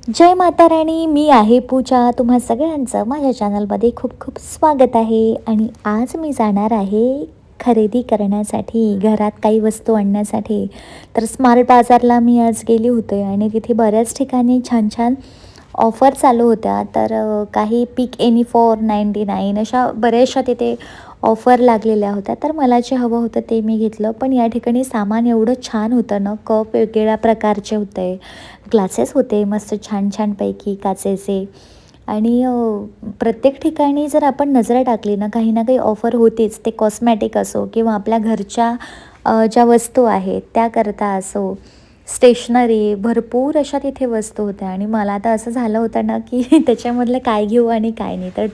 जय माता राणी. मी आहे पूजा. तुम्हा सगळ्यांचं माझ्या चॅनलमध्ये खूप खूप स्वागत आहे. आणि आज मी जाणार आहे खरेदी करण्यासाठी, घरात काही वस्तू आणण्यासाठी. तर स्मार्ट बाजारला मी आज गेली होते आणि तिथे बऱ्याच ठिकाणी छान छान ऑफर चालू होत्या. तर काही पिक एनी फॉर 99 अशा बऱ्याचशा तिथे ऑफर लागलेल्या होत्या. तर मला जे हवं होतं ते मी घेतलं. पण या ठिकाणी सामान एवढं छान होतं ना, कप वेगवेगळ्या प्रकारचे होते, ग्लासेस होते मस्त छान छानपैकी काचेचे. आणि प्रत्येक ठिकाणी जर आपण नजर टाकली ना, काही ना काही ऑफर होतीच. ते कॉस्मॅटिक असो किंवा आपल्या घरच्या ज्या वस्तू आहेत त्याकरता असो, स्टेशनरी, भरपूर अशा तिथे वस्तू होत्या. आणि मला तर असं झालं होतं ना, की त्याच्यामधलं काय घेऊ आणि काय नाही. तर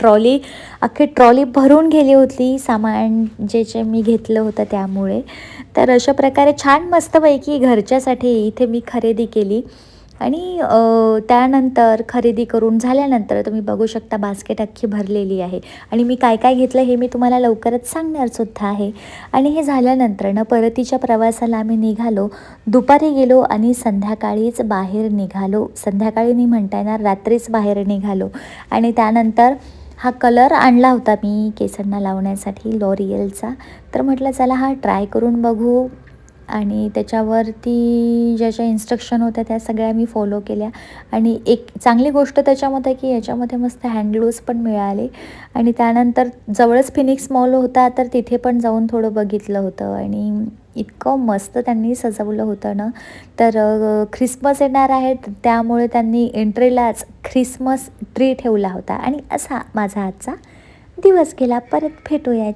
अख्खी ट्रॉली भरून गेली होती सामान जे जे मी घेतलं होतं त्यामुळे. तर अशा प्रकारे छान मस्तपैकी घरच्यासाठी इथे मी खरेदी केली. आणि त्यानंतर खरेदी करून झाल्यानंतर तुम्ही बघू शकता बास्केट अख्खी भरलेली आहे. आणि मी काय काय घेतलं हे मी तुम्हाला लवकरच सांगणारसुद्धा आहे. आणि हे झाल्यानंतर ना, परतीच्या प्रवासाला आम्ही निघालो. दुपारी गेलो आणि संध्याकाळीच बाहेर निघालो. संध्याकाळी नाही म्हणता येणार, रात्रीच बाहेर निघालो. आणि त्यानंतर हा कलर आणला होता मी केसांना लावण्यासाठी लॉरियलचा. तर म्हटलं चला हा ट्राय करून बघू. आणि त्याच्यावरती ज्या ज्या इन्स्ट्रक्शन होत्या त्या सगळ्या मी फॉलो केल्या. आणि एक चांगली गोष्ट त्याच्यामध्ये की याच्यामध्ये मस्त हँडग्लोव्ज पण मिळाले. आणि त्यानंतर जवळच फिनिक्स मॉल होता, तर तिथे पण जाऊन थोडं बघितलं होतं. आणि इतकं मस्त त्यांनी सजवलं होतं ना. तर ख्रिसमस येणार आहे, त्यामुळे त्यांनी एंट्रीलाच ख्रिसमस ट्री ठेवला होता. आणि असा माझा आजचा दिवस गेला. परत भेटूया.